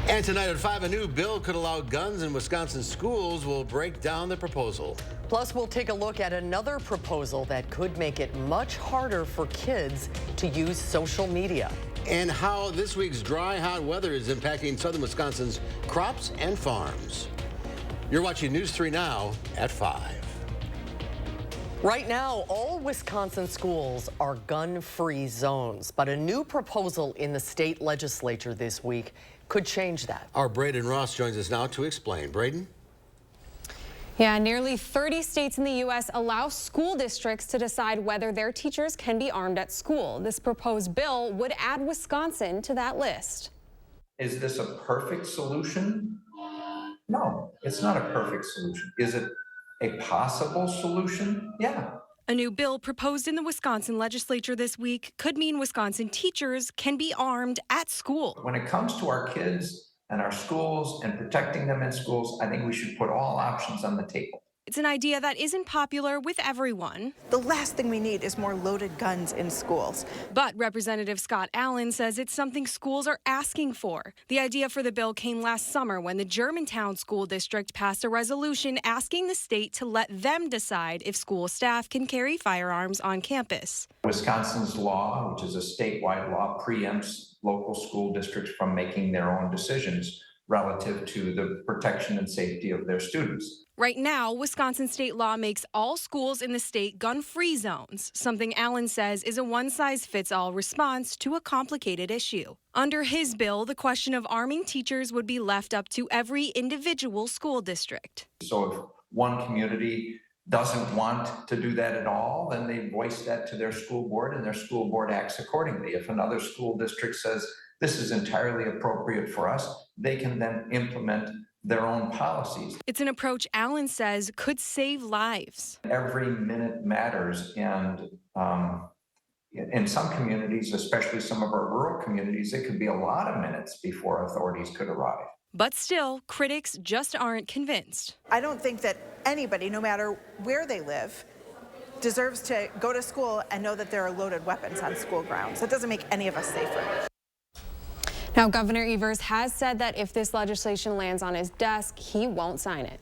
And tonight at 5, a new bill could allow guns in Wisconsin schools. We'll break down the proposal. Plus, we'll take a look at another proposal that could make it much harder for kids to use social media. And how this week's dry, hot weather is impacting southern Wisconsin's crops and farms. You're watching News 3 Now at 5. Right now, all Wisconsin schools are gun-free zones, but a new proposal in the state legislature this week could change that. Our Braden Ross joins us now to explain. Braden? Yeah, nearly 30 states in the U.S. allow school districts to decide whether their teachers can be armed at school. This proposed bill would add Wisconsin to that list. Is this a perfect solution? No, it's not a perfect solution. Is it a possible solution? Yeah. A new bill proposed in the Wisconsin legislature this week could mean Wisconsin teachers can be armed at school. When it comes to our kids and our schools and protecting them in schools, I think we should put all options on the table. It's an idea that isn't popular with everyone. The last thing we need is more loaded guns in schools. But Representative Scott Allen says it's something schools are asking for. The idea for the bill came last summer when the Germantown School District passed a resolution asking the state to let them decide if school staff can carry firearms on campus. Wisconsin's law, which is a statewide law, preempts local school districts from making their own decisions relative to the protection and safety of their students. Right now, Wisconsin state law makes all schools in the state gun-free zones, something Allen says is a one-size-fits-all response to a complicated issue. Under his bill, the question of arming teachers would be left up to every individual school district. So if one community doesn't want to do that at all, then they voice that to their school board and their school board acts accordingly. If another school district says this is entirely appropriate for us, they can then implement their own policies. It's an approach Allen says could save lives. Every minute matters, and in some communities, especially some of our rural communities, it could be a lot of minutes before authorities could arrive. But still, critics just aren't convinced. I don't think that anybody, no matter where they live, deserves to go to school and know that there are loaded weapons on school grounds. It doesn't make any of us safer. Now, Governor Evers has said that if this legislation lands on his desk, he won't sign it.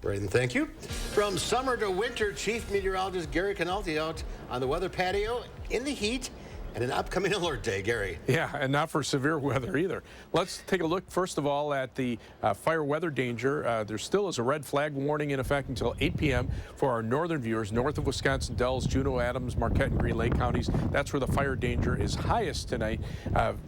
Braden, thank you. From summer to winter, Chief Meteorologist Gary Canalti out on the weather patio in the heat and an upcoming alert day. Gary. Yeah, and not for severe weather either. Let's take a look, first of all, at the fire weather danger. There still is a red flag warning in effect until 8 p.m. for our northern viewers, north of Wisconsin Dells, Juneau, Adams, Marquette, and Green Lake counties. That's where the fire danger is highest tonight.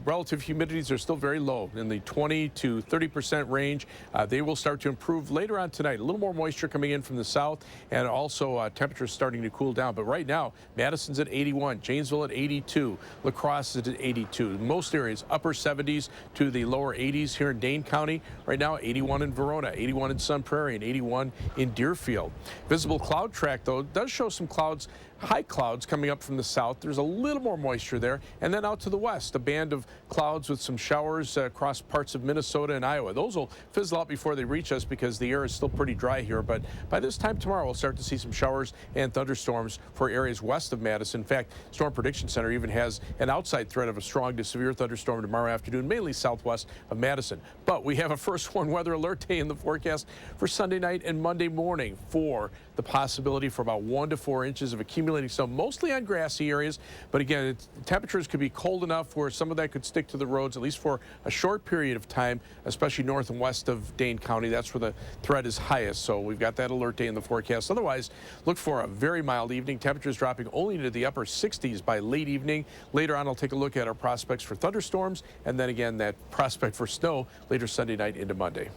Relative humidities are still very low, in the 20 to 30% range. They will start to improve later on tonight. A little more moisture coming in from the south, and also temperatures starting to cool down. But right now, Madison's at 81, Janesville at 82. La Crosse is at 82. Most areas upper 70s to the lower 80s here in Dane County. Right now 81 in Verona, 81 in Sun Prairie, and 81 in Deerfield. Visible cloud track, though, does show some clouds, high clouds coming up from the south. There's a little more moisture there. And then out to the west, a band of clouds with some showers across parts of Minnesota and Iowa. Those will fizzle out before they reach us because the air is still pretty dry here. But by this time tomorrow, we'll start to see some showers and thunderstorms for areas west of Madison. In fact, Storm Prediction Center even has an outside threat of a strong to severe thunderstorm tomorrow afternoon, mainly southwest of Madison. But we have a first warn weather alert day in the forecast for Sunday night and Monday morning for the possibility for about 1 to 4 inches of accumulating snow, mostly on grassy areas. But again, temperatures could be cold enough where some of that could stick to the roads, at least for a short period of time, especially north and west of Dane County. That's where the threat is highest. So we've got that alert day in the forecast. Otherwise, look for a very mild evening. Temperatures dropping only into the upper 60s by late evening. Later on, I'll take a look at our prospects for thunderstorms, and then again, that prospect for snow later Sunday night into Monday.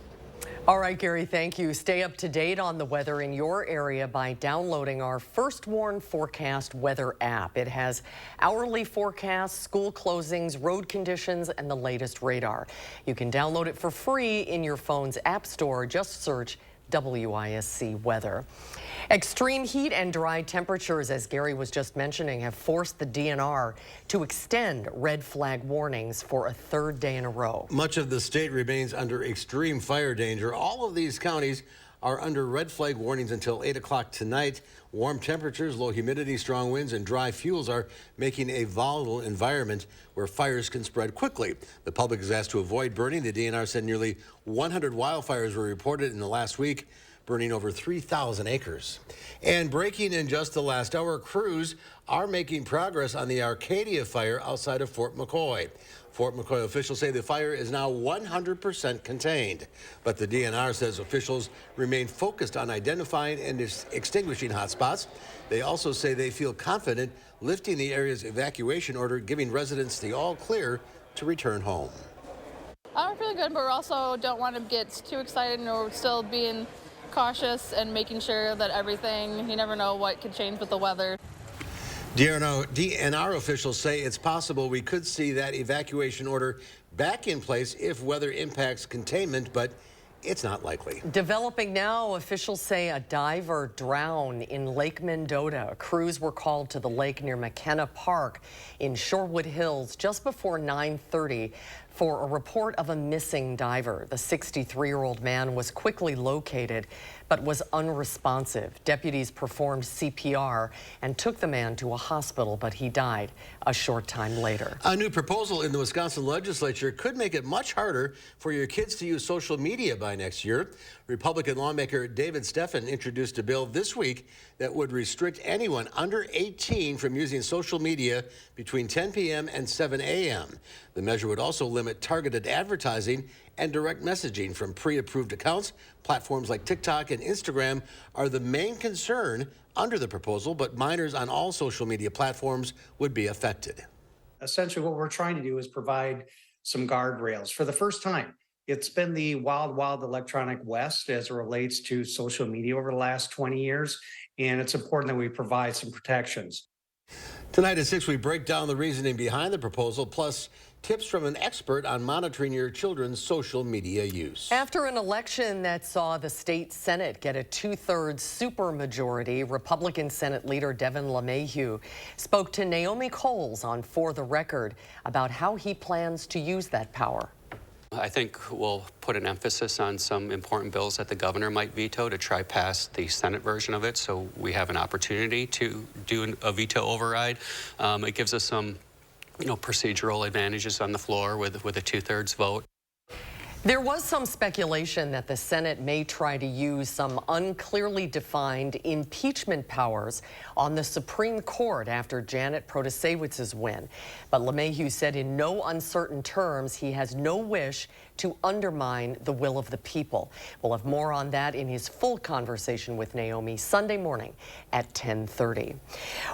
All right, Gary, thank you. Stay up to date on the weather in your area by downloading our First Warn Forecast weather app. It has hourly forecasts, school closings, road conditions, and the latest radar. You can download it for free in your phone's app store. Just search WISC weather. Extreme heat and dry temperatures, as Gary was just mentioning, have forced the DNR to extend red flag warnings for a third day in a row. Much of the state remains under extreme fire danger. All of these counties are under red flag warnings until 8 o'clock tonight. Warm temperatures, low humidity, strong winds, and dry fuels are making a volatile environment where fires can spread quickly. The public is asked to avoid burning. The DNR said nearly 100 wildfires were reported in the last week, burning over 3,000 acres. And breaking in just the last hour, crews are making progress on the Arcadia fire outside of Fort McCoy. Fort McCoy officials say the fire is now 100% contained, but the DNR says officials remain focused on identifying and extinguishing hotspots. They also say they feel confident lifting the area's evacuation order, giving residents the all clear to return home. We're feeling good, but we also don't want to get too excited, and we're still being cautious and making sure that everything, you never know what could change with the weather. DNR officials say it's possible we could see that evacuation order back in place if weather impacts containment, but it's not likely. Developing now, officials say a diver drowned in Lake Mendota. Crews were called to the lake near McKenna Park in Shorewood Hills just before 9:30 for a report of a missing diver. The 63-year-old man was quickly located but was unresponsive. Deputies performed CPR and took the man to a hospital, but he died a short time later. A new proposal in the Wisconsin legislature could make it much harder for your kids to use social media by next year. Republican lawmaker David Steffen introduced a bill this week that would restrict anyone under 18 from using social media between 10 p.m. and 7 a.m. The measure would also limit targeted advertising and direct messaging from pre-approved accounts. Platforms like TikTok and Instagram are the main concern under the proposal, but minors on all social media platforms would be affected. Essentially, what we're trying to do is provide some guardrails. For the first time, it's been the wild, wild electronic west as it relates to social media over the last 20 years, and it's important that we provide some protections. Tonight at 6, we break down the reasoning behind the proposal, plus tips from an expert on monitoring your children's social media use. After an election that saw the state Senate get a 2/3 supermajority, Republican Senate leader Devin LeMahieu spoke to Naomi Coles on For the Record about how he plans to use that power. I think we'll put an emphasis on some important bills that the governor might veto to try pass the Senate version of it, so we have an opportunity to do a veto override. It gives us some, procedural advantages on the floor with a 2/3 vote. There was some speculation that the Senate may try to use some unclearly defined impeachment powers on the Supreme Court after Janet Protasewicz's win. But LeMahieu said in no uncertain terms he has no wish to undermine the will of the people. We'll have more on that in his full conversation with Naomi Sunday morning at 10:30.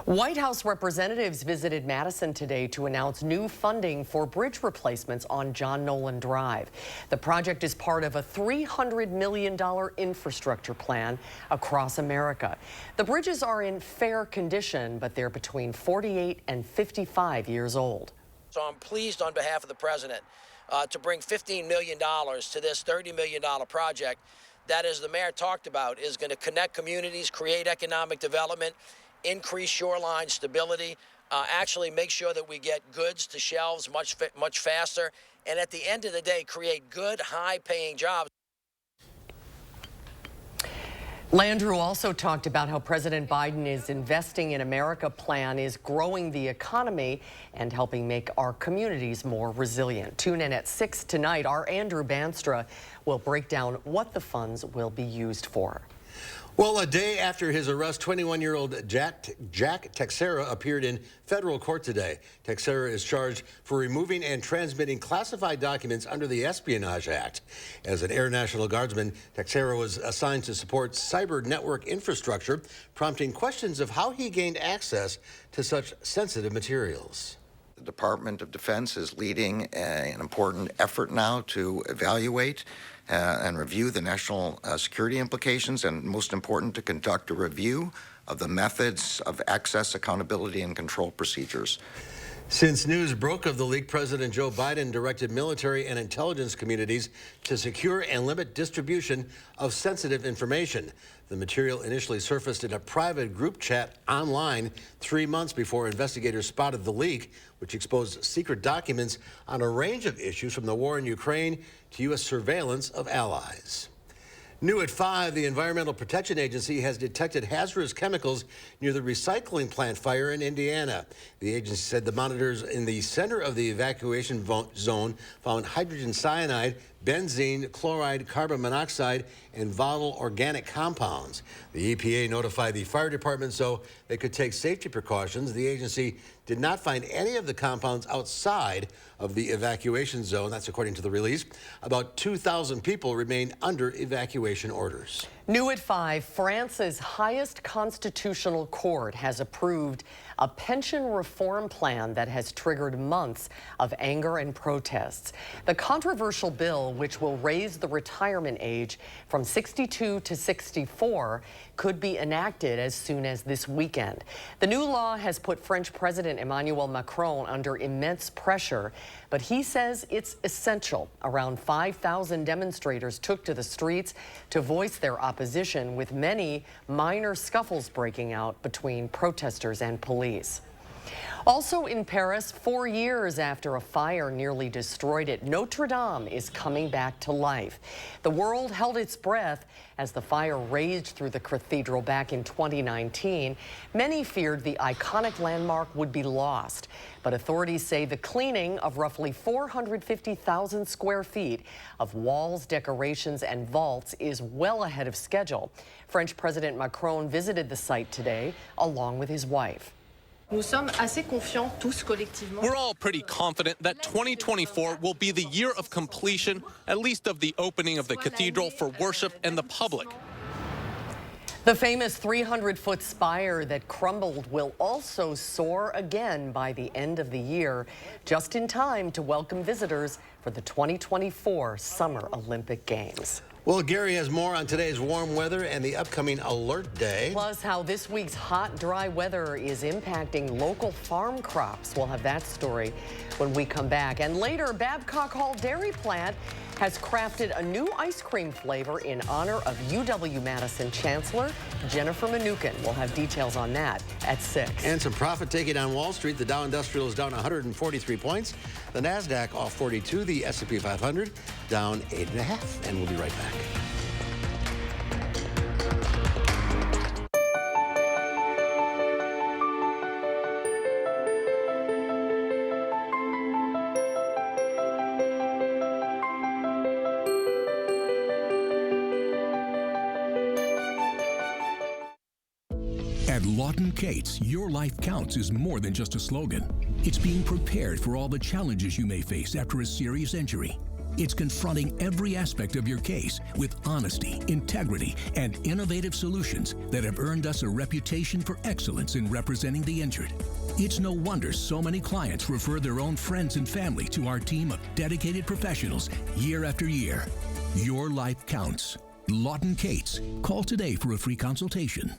White House representatives visited Madison today to announce new funding for bridge replacements on John Nolan Drive. The project is part of a $300 million infrastructure plan across America. The bridges are in fair condition, but they're between 48 and 55 years old. So I'm pleased on behalf of the president to bring $15 million to this $30 million project that, as the mayor talked about, is going to connect communities, create economic development, increase shoreline stability, actually make sure that we get goods to shelves much faster, and at the end of the day, create good, high-paying jobs. Landrieu also talked about how President Biden is investing in America plan is growing the economy and helping make our communities more resilient. Tune in at 6 tonight. Our Andrew Banstra will break down what the funds will be used for. Well, a day after his arrest, 21-year-old Jack Texera appeared in federal court today. Texera is charged for removing and transmitting classified documents under the Espionage Act. As an Air National Guardsman, Texera was assigned to support cyber network infrastructure, prompting questions of how he gained access to such sensitive materials. The Department of Defense is leading an important effort now to evaluate and review the national security implications, and most important, to conduct a review of the methods of access, accountability, and control procedures. Since news broke of the leak, President Joe Biden directed military and intelligence communities to secure and limit distribution of sensitive information. The material initially surfaced in a private group chat online 3 months before investigators spotted the leak, which exposed secret documents on a range of issues from the war in Ukraine to U.S. surveillance of allies. New at 5, the Environmental Protection Agency has detected hazardous chemicals near the recycling plant fire in Indiana. The agency said the monitors in the center of the evacuation zone found hydrogen cyanide, benzene, chloride, carbon monoxide, and volatile organic compounds. The EPA notified the fire department so they could take safety precautions. The agency did not find any of the compounds outside of the evacuation zone. That's according to the release. About 2,000 people remain under evacuation orders. New at 5, France's highest constitutional court has approved a pension reform plan that has triggered months of anger and protests. The controversial bill, which will raise the retirement age from 62 to 64, could be enacted as soon as this weekend. The new law has put French President Emmanuel Macron under immense pressure, but he says it's essential. Around 5,000 demonstrators took to the streets to voice their opposition, with many minor scuffles breaking out between protesters and police. Also in Paris, 4 years after a fire nearly destroyed it, Notre Dame is coming back to life. The world held its breath as the fire raged through the cathedral back in 2019. Many feared the iconic landmark would be lost, but authorities say the cleaning of roughly 450,000 square feet of walls, decorations, and vaults is well ahead of schedule. French President Macron visited the site today, along with his wife. We're all pretty confident that 2024 will be the year of completion, at least of the opening of the cathedral for worship and the public. The famous 300-foot spire that crumbled will also soar again by the end of the year, just in time to welcome visitors for the 2024 Summer Olympic Games. Well, Gary has more on today's warm weather and the upcoming alert day. Plus, how this week's hot, dry weather is impacting local farm crops. We'll have that story when we come back. And later, Babcock Hall Dairy Plant has crafted a new ice cream flavor in honor of UW-Madison Chancellor Jennifer Mnuchin. We'll have details on that at 6. And some profit taking on Wall Street. The Dow Industrial is down 143 points. The NASDAQ off 42. The S&P 500 down 8.5. And we'll be right back. At Lawton Cates, your life counts is more than just a slogan. It's being prepared for all the challenges you may face after a serious injury. It's confronting every aspect of your case with honesty, integrity, and innovative solutions that have earned us a reputation for excellence in representing the injured. It's no wonder so many clients refer their own friends and family to our team of dedicated professionals year after year. Your life counts. Lawton Cates. Call today for a free consultation.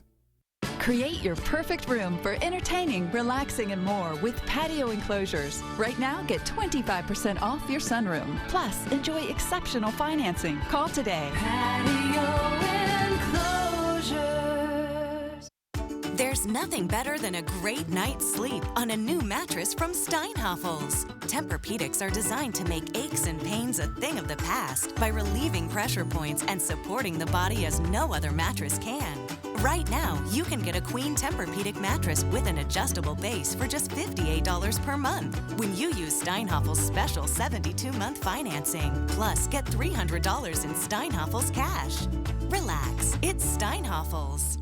Create your perfect room for entertaining, relaxing, and more with patio enclosures. Right now, get 25% off your sunroom. Plus, enjoy exceptional financing. Call today. Patio enclosures. There's nothing better than a great night's sleep on a new mattress from Steinhafels. Tempur-Pedics are designed to make aches and pains a thing of the past by relieving pressure points and supporting the body as no other mattress can. Right now, you can get a Queen Tempur-Pedic mattress with an adjustable base for just $58 per month when you use Steinhafels' special 72-month financing. Plus, get $300 in Steinhafels cash. Relax, it's Steinhafels.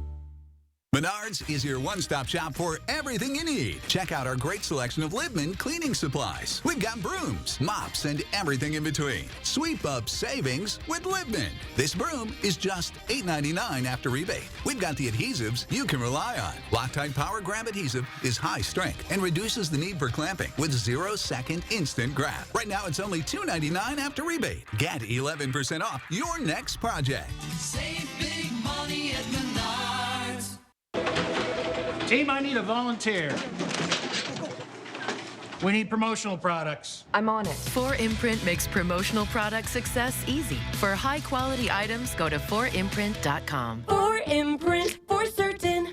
Menards is your one-stop shop for everything you need. Check out our great selection of Liebman cleaning supplies. We've got brooms, mops, and everything in between. Sweep up savings with Liebman. This broom is just $8.99 after rebate. We've got the adhesives you can rely on. Loctite Power Grab Adhesive is high strength and reduces the need for clamping with 0-second instant grab. Right now, it's only $2.99 after rebate. Get 11% off your next project. Save big money at Menards. Team, I need a volunteer. We need promotional products. I'm on it. 4imprint makes promotional product success easy. For high-quality items, go to 4imprint.com. 4imprint, for certain.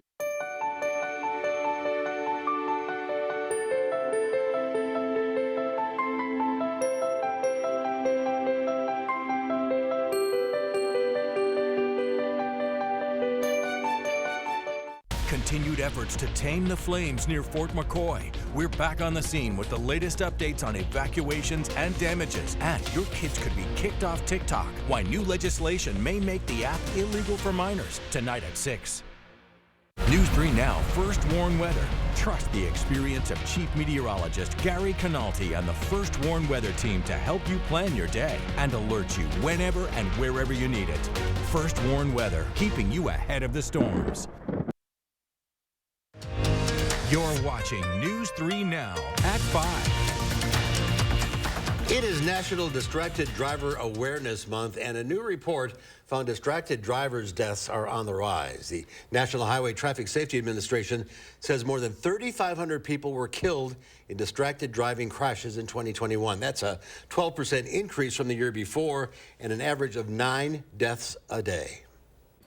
continued efforts to tame the flames near Fort McCoy. We're back on the scene with the latest updates on evacuations and damages. And your kids could be kicked off TikTok. Why new legislation may make the app illegal for minors. Tonight at 6. News 3 Now First Warn Weather. Trust the experience of Chief Meteorologist Gary Canalti and the First Warn Weather team to help you plan your day and alert you whenever and wherever you need it. First Warn Weather, keeping you ahead of the storms. You're watching News 3 Now at 5. It is National Distracted Driver Awareness Month, and a new report found distracted drivers' deaths are on the rise. The National Highway Traffic Safety Administration says more than 3,500 people were killed in distracted driving crashes in 2021. That's a 12% increase from the year before and an average of 9 deaths a day.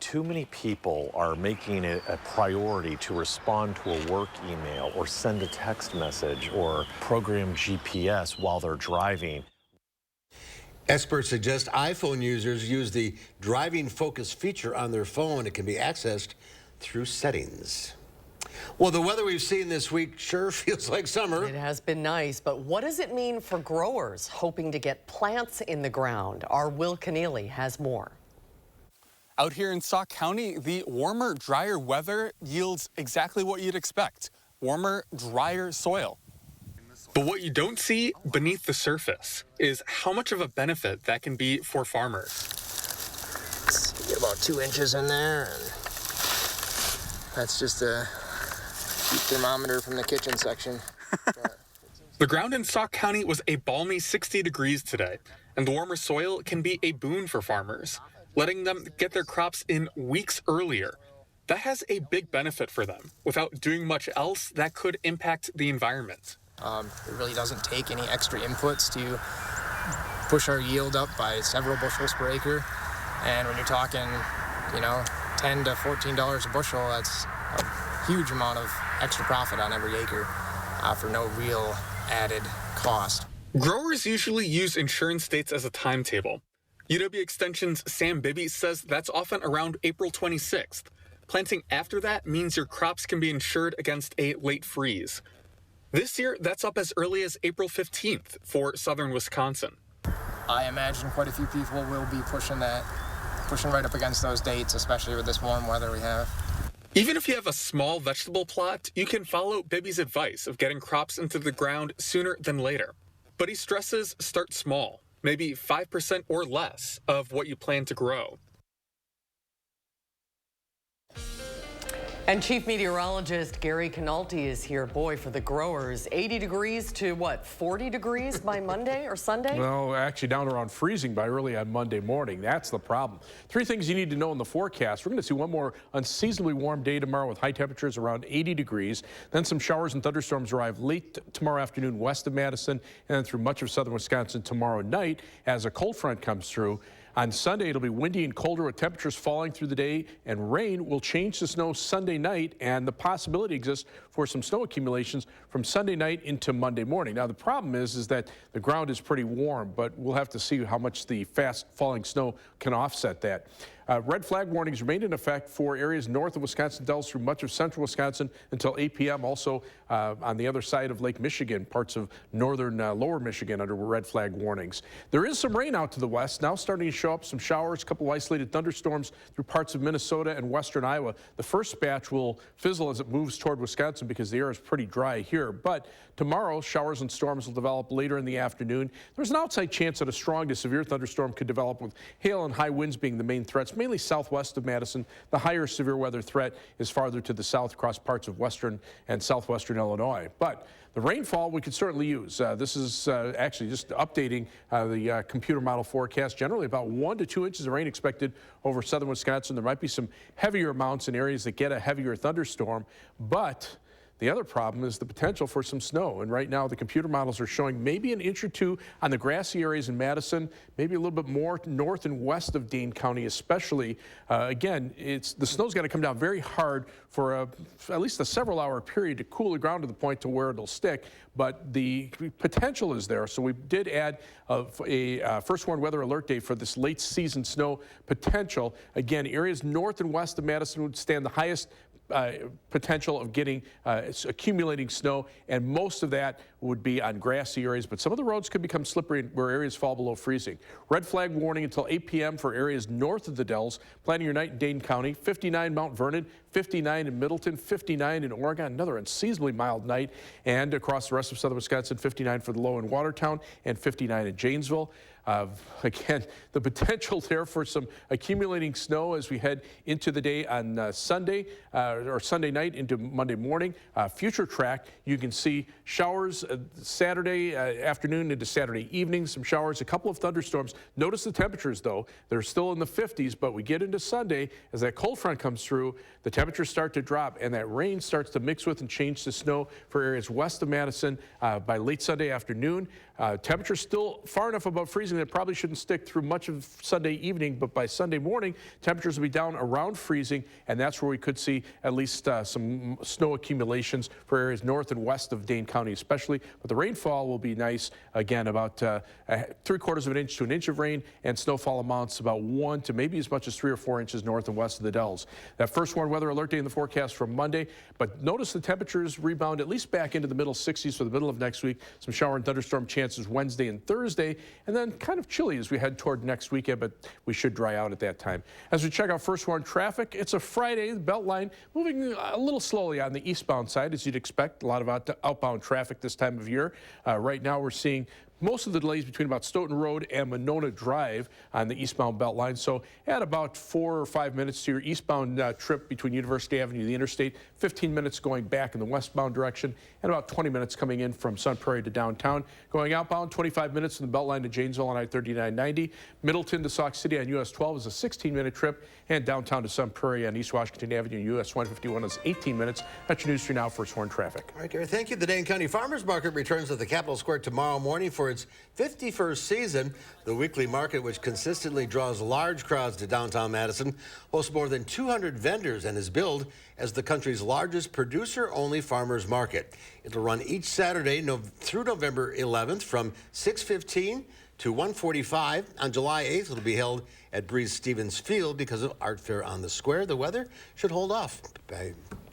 Too many people are making it a priority to respond to a work email or send a text message or program GPS while they're driving. Experts suggest iPhone users use the driving focus feature on their phone. It can be accessed through settings. Well, the weather we've seen this week sure feels like summer. It has been nice, but what does it mean for growers hoping to get plants in the ground? Our Will Keneally has more. Out here in Sauk County, the warmer, drier weather yields exactly what you'd expect: warmer, drier soil. But what you don't see beneath the surface is how much of a benefit that can be for farmers. Get about 2 inches in there, and that's just a thermometer from the kitchen section. The ground in Sauk County was a balmy 60 degrees today, and the warmer soil can be a boon for farmers, letting them get their crops in weeks earlier. That has a big benefit for them. Without doing much else, that could impact the environment. It really doesn't take any extra inputs to push our yield up by several bushels per acre. And when you're talking, $10 to $14 a bushel, that's a huge amount of extra profit on every acre for no real added cost. Growers usually use insurance dates as a timetable. UW Extension's Sam Bibby says that's often around April 26th. Planting after that means your crops can be insured against a late freeze. This year, that's up as early as April 15th for southern Wisconsin. I imagine quite a few people will be pushing right up against those dates, especially with this warm weather we have. Even if you have a small vegetable plot, you can follow Bibby's advice of getting crops into the ground sooner than later. But he stresses start small. Maybe 5% or less of what you plan to grow. And Chief Meteorologist Gary Canalti is here. Boy, for the growers, 80 degrees to what, 40 degrees by Monday or Sunday? Well, actually down around freezing by early on Monday morning. That's the problem. 3 things you need to know in the forecast. We're going to see one more unseasonably warm day tomorrow with high temperatures around 80 degrees. Then some showers and thunderstorms arrive late tomorrow afternoon west of Madison and then through much of southern Wisconsin tomorrow night as a cold front comes through. On Sunday, it'll be windy and colder with temperatures falling through the day, and rain will change to snow Sunday night, and the possibility exists for some snow accumulations from Sunday night into Monday morning. Now, the problem is that the ground is pretty warm, but we'll have to see how much the fast falling snow can offset that. Red flag warnings remain in effect for areas north of Wisconsin Dells through much of central Wisconsin until 8 p.m. Also on the other side of Lake Michigan, parts of northern lower Michigan under red flag warnings. There is some rain out to the west, now starting to show up some showers, a couple isolated thunderstorms through parts of Minnesota and western Iowa. The first batch will fizzle as it moves toward Wisconsin because the air is pretty dry here. But tomorrow, showers and storms will develop later in the afternoon. There's an outside chance that a strong to severe thunderstorm could develop with hail and high winds being the main threats, mainly southwest of Madison. The higher severe weather threat is farther to the south across parts of western and southwestern Illinois. But the rainfall we could certainly use. This is actually just updating the computer model forecast. Generally about 1 to 2 inches of rain expected over southern Wisconsin. There might be some heavier amounts in areas that get a heavier thunderstorm, but the other problem is the potential for some snow. And right now the computer models are showing maybe an inch or two on the grassy areas in Madison, maybe a little bit more north and west of Dane County especially. Again, the snow's got to come down very hard for at least a several-hour period to cool the ground to the point to where it'll stick. But the potential is there. So we did add a first warn weather alert day for this late season snow potential. Again, areas north and west of Madison would stand the highest potential of getting accumulating snow, and most of that would be on grassy areas, but some of the roads could become slippery where areas fall below freezing. Red flag warning until 8 p.m. for areas north of the Dells. Planning your night in Dane County. 59 Mount Vernon, 59 in Middleton, 59 in Oregon, another unseasonably mild night, and across the rest of southern Wisconsin, 59 for the low in Watertown and 59 in Janesville. Again, the potential there for some accumulating snow as we head into the day on Sunday or Sunday night into Monday morning. Future track, you can see showers Saturday afternoon into Saturday evening, some showers, a couple of thunderstorms. Notice the temperatures, though. They're still in the 50s, but we get into Sunday, as that cold front comes through, the temperatures start to drop, and that rain starts to mix with and change to snow for areas west of Madison by late Sunday afternoon. Temperatures still far enough above freezing that probably shouldn't stick through much of Sunday evening, but by Sunday morning, temperatures will be down around freezing, and that's where we could see at least some snow accumulations for areas north and west of Dane County especially. But the rainfall will be nice, again, about 3/4 of an inch to an inch of rain, and snowfall amounts about 1 to maybe as much as 3 or 4 inches north and west of the Dells. That first warned weather alert day in the forecast from Monday, but notice the temperatures rebound at least back into the middle 60s for the middle of next week. Some shower and thunderstorm chances Wednesday and Thursday, and then kind of chilly as we head toward next weekend, but we should dry out at that time. As we check out first warn traffic, it's a Friday. The Beltline moving a little slowly on the eastbound side, as you'd expect. A lot of outbound traffic this time of year. Right now we're seeing most of the delays between about Stoughton Road and Monona Drive on the eastbound Beltline. So add about 4 or 5 minutes to your eastbound trip between University Avenue and the interstate, 15 minutes going back in the westbound direction, and about 20 minutes coming in from Sun Prairie to downtown. Going outbound, 25 minutes from the Beltline to Janesville on I-3990. Middleton to Sauk City on US 12 is a 16-minute trip, and downtown to Sun Prairie on East Washington Avenue US 151 is 18 minutes. That's your news for now. First warn traffic. All right, Gary, thank you. The Dane County Farmers Market returns at the Capitol Square tomorrow morning for its 51st season. The weekly market, which consistently draws large crowds to downtown Madison, hosts more than 200 vendors and is billed as the country's largest producer-only farmers market. It'll run each Saturday through November 11th from 6:15 to 1:45. On July 8th, it'll be held at Breeze Stevens Field because of Art Fair on the Square. The weather should hold off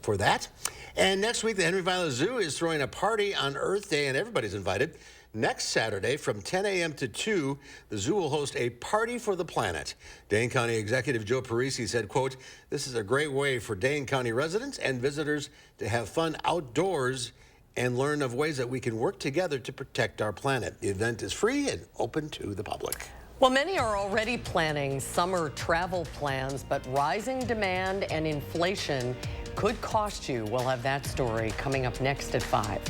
for that. And next week, the Henry Viola Zoo is throwing a party on Earth Day, and everybody's invited. Next Saturday from 10 a.m. to 2, the zoo will host a party for the planet. Dane County Executive Joe Parisi said, quote, "This is a great way for Dane County residents and visitors to have fun outdoors and learn of ways that we can work together to protect our planet." The event is free and open to the public. Well, many are already planning summer travel plans, but rising demand and inflation could cost you. We'll have that story coming up next at 5.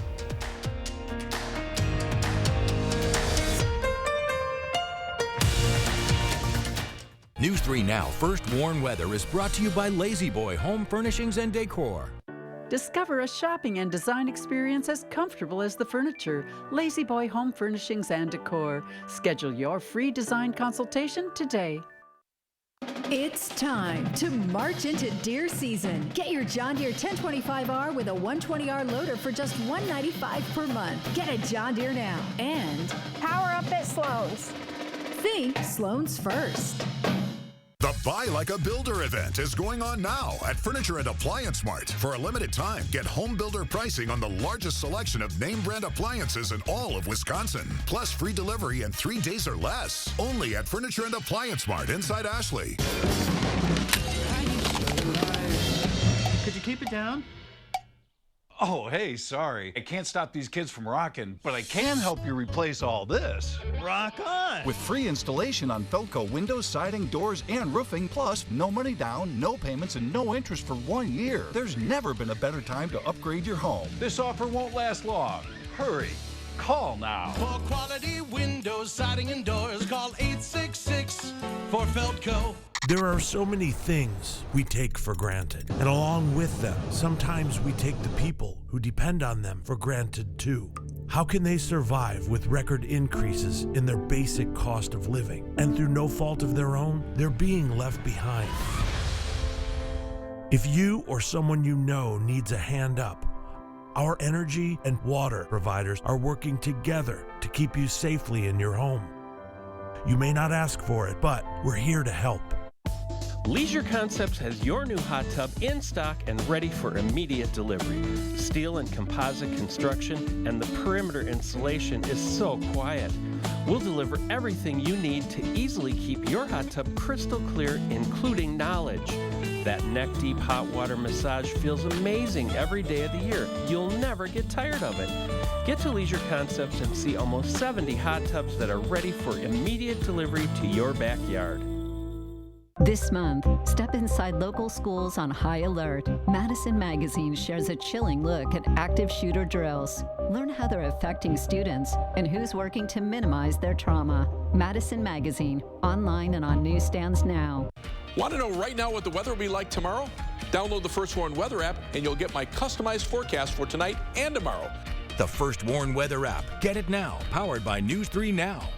News 3 Now First Warn Weather is brought to you by Lazy Boy Home Furnishings and Decor. Discover a shopping and design experience as comfortable as the furniture. Lazy Boy Home Furnishings and Decor. Schedule your free design consultation today. It's time to march into deer season. Get your John Deere 1025R with a 120R loader for just $195 per month. Get a John Deere now and power up at Sloan's. Think Sloan's first. The Buy Like a Builder event is going on now at Furniture and Appliance Mart. For a limited time, get home builder pricing on the largest selection of name brand appliances in all of Wisconsin. Plus free delivery in 3 days or less. Only at Furniture and Appliance Mart inside Ashley. Could you keep it down? Oh, hey, sorry. I can't stop these kids from rocking, but I can help you replace all this. Rock on! With free installation on Felco windows, siding, doors, and roofing, plus no money down, no payments, and no interest for 1 year. There's never been a better time to upgrade your home. This offer won't last long. Hurry. Call now. For quality windows, siding, and doors, call 866 for Felco. There are so many things we take for granted, and along with them, sometimes we take the people who depend on them for granted too. How can they survive with record increases in their basic cost of living? And through no fault of their own, they're being left behind. If you or someone you know needs a hand up, our energy and water providers are working together to keep you safely in your home. You may not ask for it, but we're here to help. Leisure Concepts has your new hot tub in stock and ready for immediate delivery. Steel and composite construction and the perimeter insulation is so quiet. We'll deliver everything you need to easily keep your hot tub crystal clear, including knowledge. That neck-deep hot water massage feels amazing every day of the year. You'll never get tired of it. Get to Leisure Concepts and see almost 70 hot tubs that are ready for immediate delivery to your backyard. This month, step inside local schools on high alert. Madison Magazine shares a chilling look at active shooter drills. Learn how they're affecting students and who's working to minimize their trauma. Madison Magazine, online and on newsstands now. Want to know right now what the weather will be like tomorrow? Download the First Warn Weather app and you'll get my customized forecast for tonight and tomorrow. The First Warn Weather app. Get it now. Powered by News 3 Now.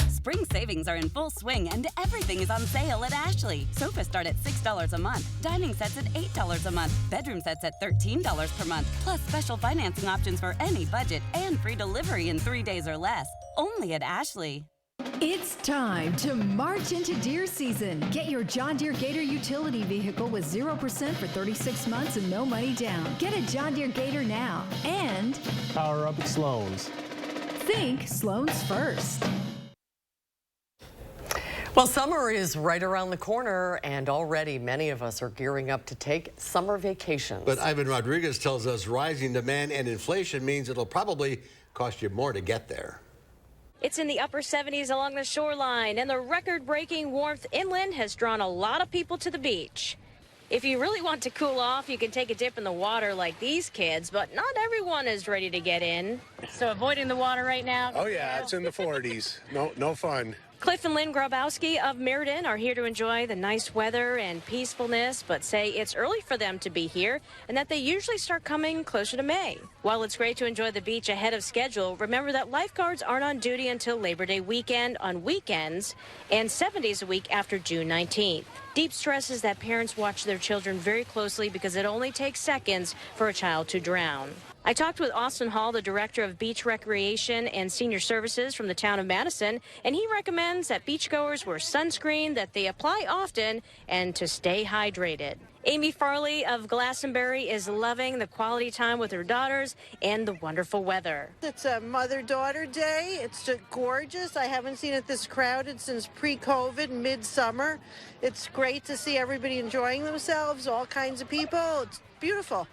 Spring savings are in full swing and everything is on sale at Ashley. Sofas start at $6 a month. Dining sets at $8 a month. Bedroom sets at $13 per month. Plus special financing options for any budget and free delivery in 3 days or less. Only at Ashley. It's time to march into deer season. Get your John Deere Gator utility vehicle with 0% for 36 months and no money down. Get a John Deere Gator now. And power up at Sloan's. Think Sloan's first. Well, summer is right around the corner, and already many of us are gearing up to take summer vacations. But Ivan Rodriguez tells us rising demand and inflation means it'll probably cost you more to get there. It's in the upper 70s along the shoreline, and the record-breaking warmth inland has drawn a lot of people to the beach. If you really want to cool off, you can take a dip in the water like these kids, but not everyone is ready to get in. So avoiding the water right now? Oh, yeah, it's in the 40s. No fun. Cliff and Lynn Grabowski of Meriden are here to enjoy the nice weather and peacefulness, but say it's early for them to be here and that they usually start coming closer to May. While it's great to enjoy the beach ahead of schedule, remember that lifeguards aren't on duty until Labor Day weekend on weekends and 7 days a week after June 19th. Deep stresses that parents watch their children very closely because it only takes seconds for a child to drown. I talked with Austin Hall, the Director of Beach Recreation and Senior Services from the town of Madison, and he recommends that beachgoers wear sunscreen, that they apply often, and to stay hydrated. Amy Farley of Glastonbury is loving the quality time with her daughters and the wonderful weather. It's a mother-daughter day. It's just gorgeous. I haven't seen it this crowded since pre-COVID, midsummer. It's great to see everybody enjoying themselves, all kinds of people. It's beautiful.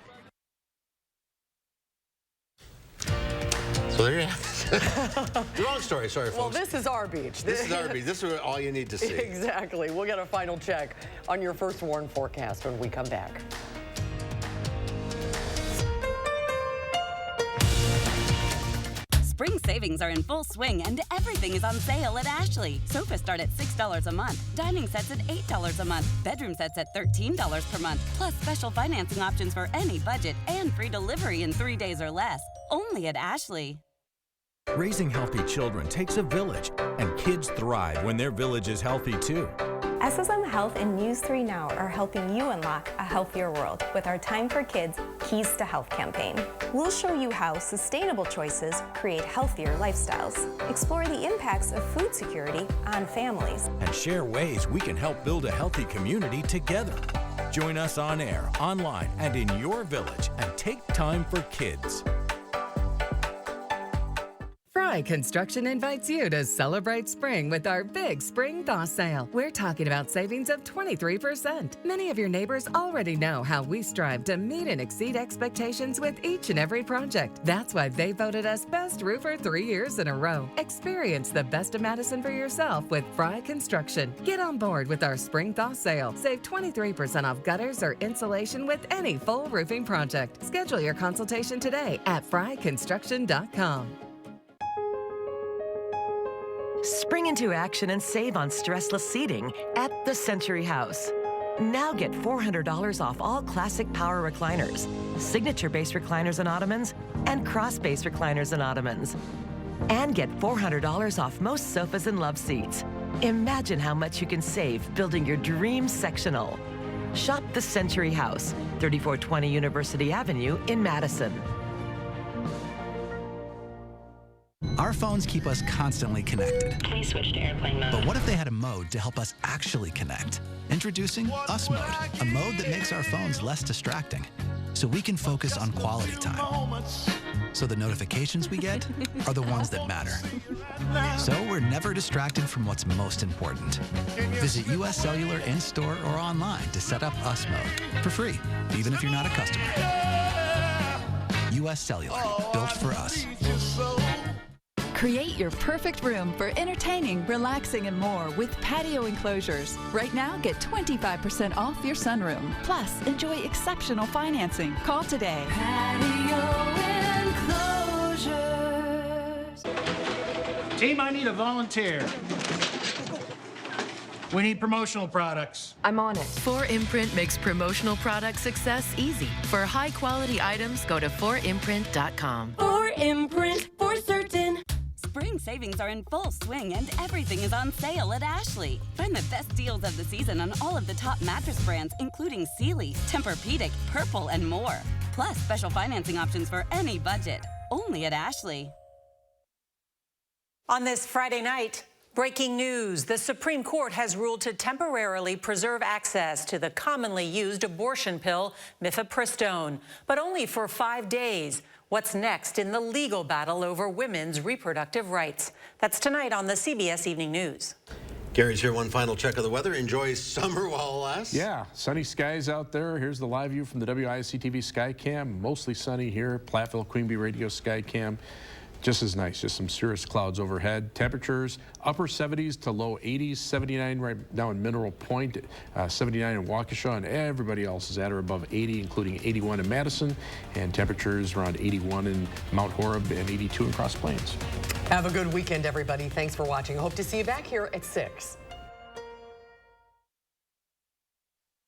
So there you have it. The wrong story, sorry, folks. Well, this is our beach. This is our beach. This is all you need to see. Exactly. We'll get a final check on your First Warn forecast when we come back. Spring savings are in full swing and everything is on sale at Ashley. Sofas start at $6 a month. Dining sets at $8 a month. Bedroom sets at $13 per month. Plus special financing options for any budget and free delivery in 3 days or less. Only at Ashley. Raising healthy children takes a village, and kids thrive when their village is healthy too. SSM Health and News 3 Now are helping you unlock a healthier world with our Time for Kids Keys to Health campaign. We'll show you how sustainable choices create healthier lifestyles, explore the impacts of food security on families, and share ways we can help build a healthy community together. Join us on air, online, and in your village, and take time for kids. Fry Construction invites you to celebrate spring with our big spring thaw sale. We're talking about savings of 23%. Many of your neighbors already know how we strive to meet and exceed expectations with each and every project. That's why they voted us Best Roofer 3 years in a row. Experience the best of Madison for yourself with Fry Construction. Get on board with our spring thaw sale. Save 23% off gutters or insulation with any full roofing project. Schedule your consultation today at fryconstruction.com. Spring into action and save on stressless seating at the Century House. Now get $400 off all classic power recliners, signature-based recliners and ottomans, and cross-based recliners and ottomans. And get $400 off most sofas and love seats. Imagine how much you can save building your dream sectional. Shop the Century House, 3420 University Avenue in Madison. Our phones keep us constantly connected. Please switch to airplane mode. But what if they had a mode to help us actually connect? Introducing Us Mode, a mode that makes our phones less distracting, so we can focus on quality time. So the notifications we get are the ones that matter. So we're never distracted from what's most important. Visit US Cellular in-store or online to set up Us Mode for free, even if you're not a customer. US Cellular, built for us. Create your perfect room for entertaining, relaxing, and more with patio enclosures. Right now, get 25% off your sunroom. Plus, enjoy exceptional financing. Call today. Patio enclosures. Team, I need a volunteer. We need promotional products. I'm on it. 4imprint makes promotional product success easy. For high-quality items, go to 4imprint.com. 4imprint, for certain. Spring savings are in full swing and everything is on sale at Ashley. Find the best deals of the season on all of the top mattress brands, including Sealy, Tempur-Pedic, Purple, and more. Plus special financing options for any budget. Only at Ashley. On this Friday night, breaking news. The Supreme Court has ruled to temporarily preserve access to the commonly used abortion pill, mifepristone, but only for 5 days. What's next in the legal battle over women's reproductive rights? That's tonight on the CBS Evening News. Gary's here. One final check of the weather. Enjoy summer while it lasts. Yeah, sunny skies out there. Here's the live view from the WISC-TV Skycam. Mostly sunny here. Platteville Queen Bee Radio Skycam. Just as nice, just some cirrus clouds overhead. Temperatures upper 70s to low 80s, 79 right now in Mineral Point, 79 in Waukesha, and everybody else is at or above 80, including 81 in Madison, and temperatures around 81 in Mount Horeb and 82 in Cross Plains. Have a good weekend, everybody. Thanks for watching. Hope to see you back here at 6.